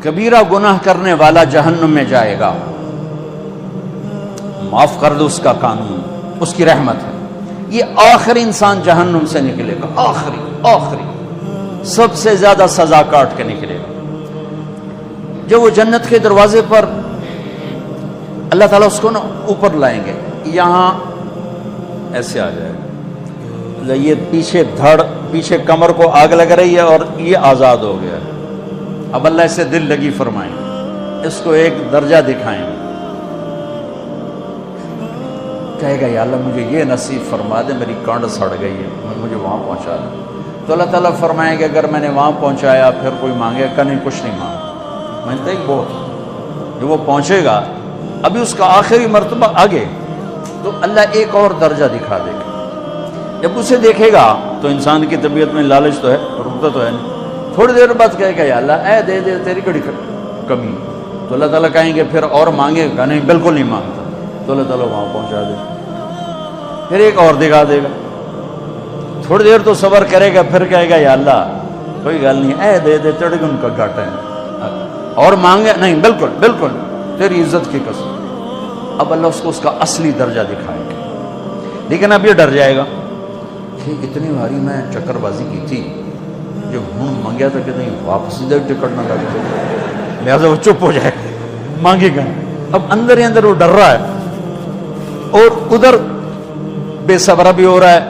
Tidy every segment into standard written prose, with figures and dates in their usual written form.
کبیرہ گناہ کرنے والا جہنم میں جائے گا، معاف کر دو اس کا قانون، اس کی رحمت ہے، یہ آخری انسان جہنم سے نکلے گا، آخری سب سے زیادہ سزا کاٹ کے نکلے گا۔ جب وہ جنت کے دروازے پر اللہ تعالیٰ اس کو نا اوپر لائیں گے، یہاں ایسے آ جائے گا، یہ پیچھے کمر کو آگ لگ رہی ہے اور یہ آزاد ہو گیا ہے۔ اب اللہ اسے دل لگی فرمائیں گے، اس کو ایک درجہ دکھائیں گے، کہے گا یا اللہ مجھے یہ نصیب فرما دے، میری کانڈ سڑ گئی ہے، مجھے وہاں پہنچا دے۔ تو اللہ تعالیٰ فرمائیں گے اگر میں نے وہاں پہنچایا پھر کوئی مانگے کہ نہیں، کچھ نہیں مانگا، میں دیکھ بہت جو وہ پہنچے گا ابھی اس کا آخری مرتبہ آگے، تو اللہ ایک اور درجہ دکھا دے گا۔ جب اسے دیکھے گا تو انسان کی طبیعت میں لالچ تو ہے، رکتا تو ہے نہیں، تھوڑی دیر بعد کہے گا یا اللہ اے دے دے، تیری کڑی کمی۔ تو اللہ تعالیٰ کہیں گے پھر اور مانگے گا، نہیں بالکل نہیں مانگتا، تو اللہ تعالیٰ وہاں پہنچا دے، پھر ایک اور دکھا دے گا، تھوڑی دیر تو صبر کرے گا، پھر کہے گا یا اللہ کوئی گل نہیں، اے دے دے، تیرے کو ان کا گھاٹا ہے، اور مانگے نہیں بالکل تیری عزت کی قسم۔ اب اللہ اس کو اس کا اصلی درجہ دکھائے گا، لیکن اب یہ ڈر جائے گا کہ اتنی باری میں چکر بازی کی تھی، جو ہوں مانگیا تھا کہ نہیں واپس ادھر ٹکٹ نہ لگ جائے، لہٰذا وہ چپ ہو جائے گا، مانگے گا۔ اب اندر ہی اندر وہ ڈر رہا ہے، اور ادھر بے صبرا بھی ہو رہا ہے،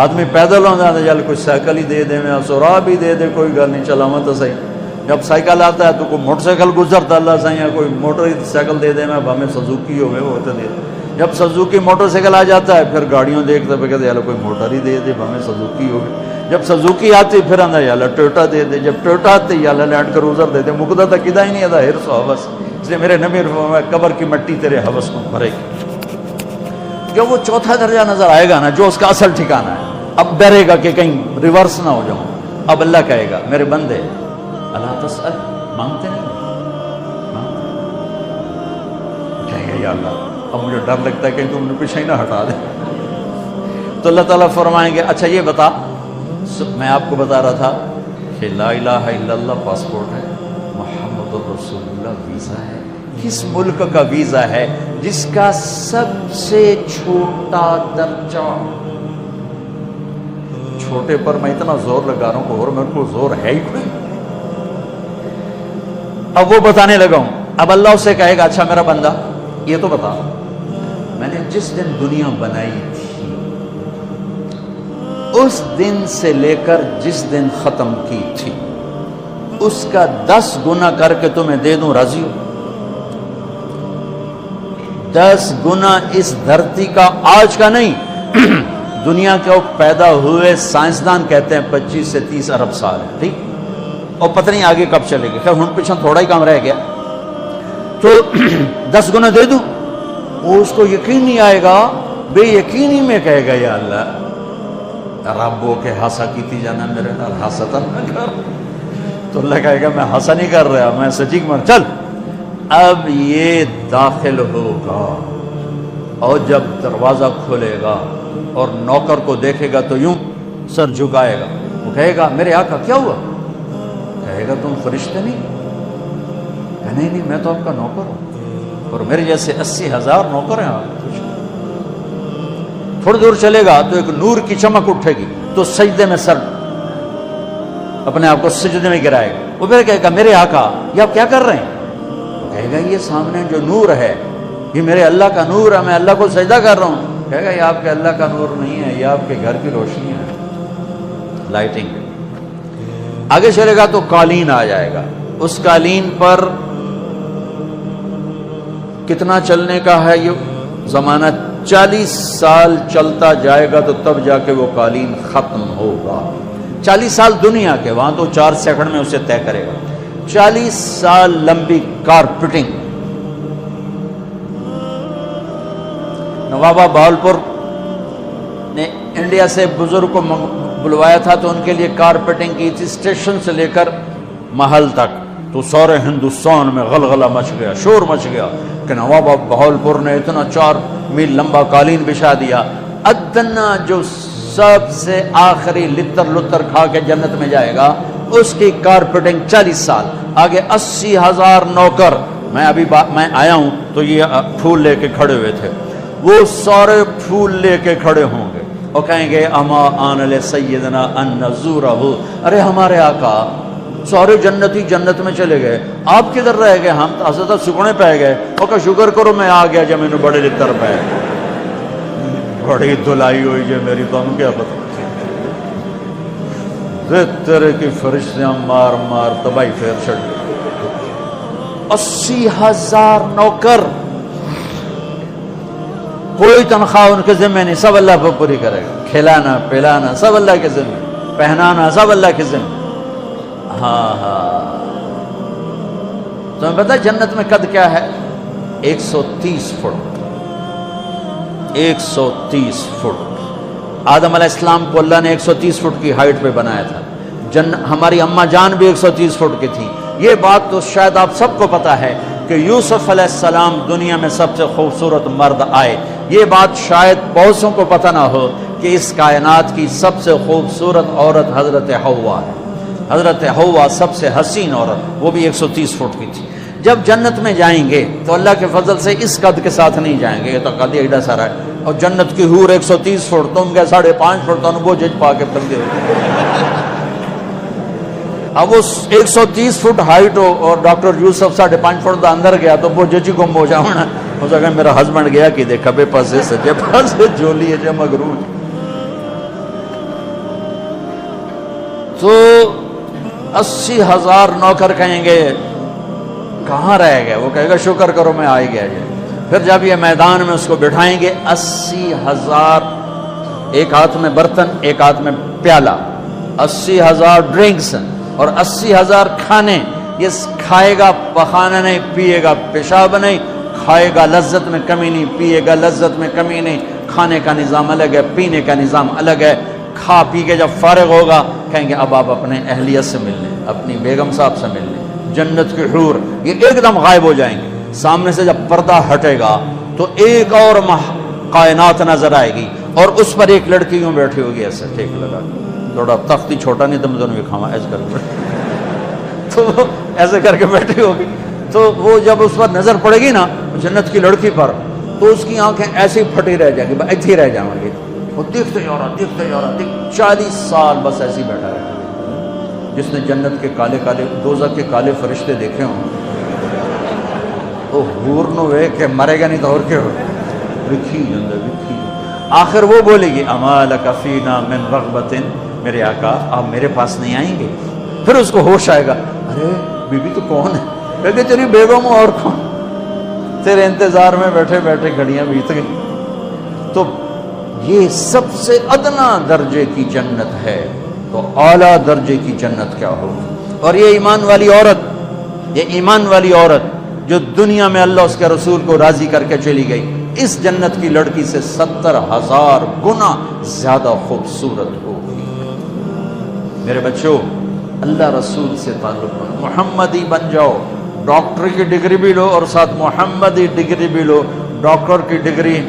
آدمی پیدل ہو جاتا ہے، چل کوئی سائیکل ہی دے دے، میں سورا بھی دے دے، کوئی گل نہیں، چلاوا تو صحیح۔ جب سائیکل آتا ہے تو کوئی موٹر سائیکل گزرتا اللہ صحیح، کوئی موٹر سائیکل دے دے، میں ہمیں سزوکی ہوئے وہ تو دے دے۔ جب سزوکی موٹر سائیکل آ جاتا ہے پھر گاڑیوں دیکھتے پہ کہتے ہیں کوئی موٹر ہی دے دے، ہمیں سزوکی ہو گئی۔ جب سزوکی آتی پھر آتا ہے یا ٹویوٹا دے دے، جب ٹویوٹا آتی یا لینڈ کروزر دے دے، مقدہ تک کدا ہی نہیں آتا ہرس و حوث۔ اس لیے میرے نبی فرمایا قبر کی مٹی تیرے حوث کو بھرے گی۔ جب وہ چوتھا درجہ نظر آئے گا نا، جو اس کا اصل ٹھکانہ ہے، اب ڈرے گا کہ کہیں ریورس نہ ہو جاؤں۔ اب اللہ کہے گا میرے بندے اللہ تسأل، مانگتے نہیں، کہے گا یا اللہ اب مجھے ڈر لگتا ہے کہ تم نے پیچھے ہی نہ ہٹا دے۔ تو اللہ تعالیٰ فرمائیں گے اچھا یہ بتا، میں آپ کو بتا رہا تھا کہ لا الہ الا اللہ پاسپورٹ ہے، محمد الرسول اللہ ویزا ہے۔ کس ملک کا ویزا ہے؟ جس کا سب سے چھوٹا درجہ، چھوٹے پر میں اتنا زور لگا رہا ہوں اور میرے کو زور ہے ہی کوئی۔ اب وہ بتانے لگا ہوں، اب اللہ اسے کہے گا اچھا میرا بندہ یہ تو بتا، میں نے جس دن دنیا بنائی تھی اس دن سے لے کر جس دن ختم کی تھی اس کا 10 گنا کر کے تمہیں دے دوں، راضی ہو؟ 10 گنا اس دھرتی کا، آج کا نہیں، دنیا کے پیدا ہوئے سائنسدان کہتے ہیں 25 سے 30 ارب سال ہے، ٹھیک، اور پتہ نہیں آگے کب چلے گی، خیر ہن پیچھے تھوڑا ہی کام رہ گیا، تو 10 گنا دے دوں۔ وہ اس کو یقین نہیں آئے گا، بے یقینی میں کہے گا یا اللہ ربو کے ہاسا کیتی جانا میرے نال ہاسا نہ کر۔ تو اللہ کہے گا میں ہاسا نہیں کر رہا، میں سچی مر، چل اب یہ داخل ہوگا، اور جب دروازہ کھولے گا اور نوکر کو دیکھے گا تو یوں سر جھکائے گا، وہ کہے گا میرے آقا کیا ہوا؟ کہے گا تم فرشتے نہیں؟ کہ نہیں میں تو آپ کا نوکر ہوں، اور میرے جیسے 80,000 نوکر ہیں۔ تھوڑی دور چلے گا تو ایک نور کی چمک اٹھے گی، تو سجدے میں سر اپنے آپ کو سجدے میں گرائے گا، وہ پھر کہے گا میرے آقا یہ آپ کیا کر رہے ہیں؟ کہے گا یہ سامنے جو نور ہے یہ میرے اللہ کا نور ہے، میں اللہ کو سجدہ کر رہا ہوں۔ کہے گا یہ آپ کے اللہ کا نور نہیں ہے، یہ آپ کے گھر کی روشنی ہے، لائٹنگ۔ آگے چلے گا تو قالین آ جائے گا، اس قالین پر کتنا چلنے کا ہے یہ زمانہ، 40 سال چلتا جائے گا تو تب جا کے وہ قالین ختم ہوگا۔ 40 سال دنیا کے، وہاں تو 4 سیکنڈ میں اسے طے کرے گا۔ 40 سال لمبی کارپیٹنگ۔ نوابہ بہاولپور نے انڈیا سے بزرگ کو بلوایا تھا تو ان کے لیے کارپیٹنگ کی تھی، اسٹیشن سے لے کر محل تک، تو سارے ہندوستان میں غلغلہ مچ گیا، شور مچ گیا کہ نوابہ بہاولپور نے اتنا 4 میل لمبا قالین بچھا دیا۔ ادنا جو سب سے آخری لتر کھا کے جنت میں جائے گا اس کی کارپیٹنگ 40 سال، آگے 80,000 نوکر. میں آیا ہوں تو یہ پھول لے کے کھڑے ہوئے تھے، وہ سارے پھول لے کے کھڑے ہوں گے اور کہیں گے اما آن لسیدنا ان نزورہ، ارے ہمارے آقا سارے جنتی جنت میں چلے گئے، آپ کدھر رہ گئے؟ ہم تو حضرت سکھنے پہ گئے. وہ کہ شکر کرو میں آ گیا جب میں نے بڑے لتر پہ بڑی دلائی ہوئی جو میری، تو ہم کیا پتہ تیرے کی فرشتیاں مار مار تباہی پھیر چھڑ گئی. 80,000 نوکر، کوئی تنخواہ ان کے ذمہ نہیں، سب اللہ پر پوری کرے گا. کھلانا پلانا سب اللہ کے ذمہ، پہنانا سب اللہ کے ذمہ. ہاں تمہیں پتہ جنت میں قد کیا ہے؟ 130 فٹ. 130 فٹ. آدم علیہ السلام کو اللہ نے 130 فٹ کی ہائٹ پہ بنایا تھا. ہماری اماں جان بھی 130 فٹ کی تھی. یہ بات تو شاید آپ سب کو پتا ہے کہ یوسف علیہ السلام دنیا میں سب سے خوبصورت مرد آئے. یہ بات شاید بہت سو کو پتہ نہ ہو کہ اس کائنات کی سب سے خوبصورت عورت حضرت حوا ہے. حضرت حوا سب سے حسین عورت، وہ بھی 130 فٹ کی تھی. جب جنت میں جائیں گے تو اللہ کے فضل سے اس قد کے ساتھ نہیں جائیں گے، یہ تو قد ایڈا سارا ہے. اور جنت کی حور 130 فٹ، تم کیا 5.5 فٹ تو وہ جج پا کے پھر دے. اب وہ 130 فٹ ہائٹ ہو اور ڈاکٹر یوسف 5.5 فٹ دا اندر گیا تو وہ ججی کو ہو جانا. ہو سکتا ہے میرا ہسبینڈ گیا کہ دیکھا بے پاسے سجے پاسے جولی ہے جے مغرور. تو 80,000 نوکر کہیں گے کہاں رہ گئے؟ وہ کہے گا شکر کرو میں آ ہی گیا. پھر جب یہ میدان میں اس کو بٹھائیں گے 80,000، ایک ہاتھ میں برتن ایک ہاتھ میں پیالہ، 80,000 ڈرنکس اور 80,000 کھانے. یہ کھائے گا پخانا نہیں، پیے گا پیشاب نہیں، کھائے گا لذت میں کمی نہیں، پیے گا لذت میں کمی نہیں. کھانے کا نظام الگ ہے، پینے کا نظام الگ ہے. کھا پی کے جب فارغ ہوگا کہیں گے اب آپ اپنے اہلیت سے مل لیں، اپنی بیگم صاحب سے مل لیں. جنت کی حور یہ ایک دم غائب ہو جائیں گے. سامنے سے جب پردہ ہٹے گا تو ایک اور کائنات نظر آئے گی اور اس پر ایک لڑکی یوں بیٹھی ہوگی ایسے ٹھیک لگا، تھوڑا تختی چھوٹا نہیں تم دونوں بھی کھاوا ایسے کر کے تو ایسے کر کے بیٹھی ہوگی. تو وہ جب اس پر نظر پڑے گی نا جنت کی لڑکی پر تو اس کی آنکھیں ایسے ہی پھٹی رہ جائیں گی، ایسے ہی رہ جائیں گی. وہ دیکھتے جا رہا 40 سال بس ایسے ہی بیٹھا رہے. جس نے جنت کے کالے کالے دوزخ کے کالے فرشتے دیکھے ہوں وہ حور نو وے کہ مرے گا نہیں تو اور کیا ہو لکھی جندہ لکھی. آخر وہ بولے گی اما لک فینا من رغبت، میرے آقا آپ میرے پاس نہیں آئیں گے؟ پھر اس کو ہوش آئے گا، ارے بی بی تو کون ہے؟ کہتے تیری بیگم اور کون؟ تیرے انتظار میں بیٹھے بیٹھے گھڑیاں بیت گئی. تو یہ سب سے ادنا درجے کی جنت ہے، تو اعلیٰ درجے کی جنت کیا ہوگی؟ اور یہ ایمان والی عورت، یہ ایمان والی عورت جو دنیا میں اللہ اس کے رسول کو راضی کر کے چلی گئی، اس جنت کی لڑکی سے 70,000 گنا زیادہ خوبصورت ہوگی. میرے بچوں اللہ رسول سے تعلق بناؤ، محمدی بن جاؤ. ڈاکٹر کی ڈگری بھی لو اور ساتھ محمدی ڈگری بھی لو. ڈاکٹر کی ڈگری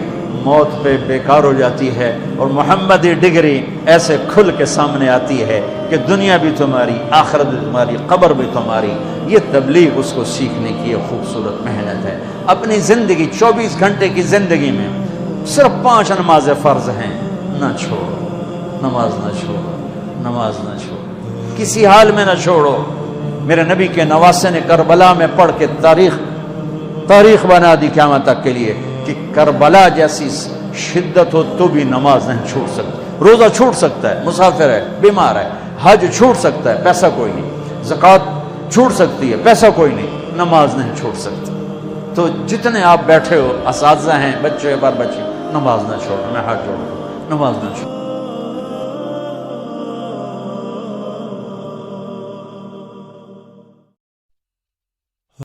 موت پہ بیکار ہو جاتی ہے اور محمدی ڈگری ایسے کھل کے سامنے آتی ہے کہ دنیا بھی تمہاری، آخرت بھی تمہاری، قبر بھی تمہاری. یہ تبلیغ اس کو سیکھنے کی ایک خوبصورت محنت ہے. اپنی زندگی 24 گھنٹے کی زندگی میں صرف 5 نمازیں فرض ہیں، نہ چھوڑو. نماز نہ چھوڑو، نماز نہ چھوڑو، کسی حال میں نہ چھوڑو. میرے نبی کے نواسے نے کربلا میں پڑھ کے تاریخ بنا دی قیامت تک کے لیے کہ کربلا جیسی شدت ہو تو بھی نماز نہیں چھوٹ سکتی. روزہ چھوٹ سکتا ہے، مسافر ہے، بیمار ہے. حج چھوٹ سکتا ہے، پیسہ کوئی نہیں. زکوٰۃ چھوٹ سکتی ہے، پیسہ کوئی نہیں. نماز نہیں چھوٹ سکتی. تو جتنے آپ بیٹھے ہو، اساتذہ ہیں، بچے بار بچے، نماز نہ چھوڑو. میں ہاتھ جوڑوں، نماز نہ چھوڑو.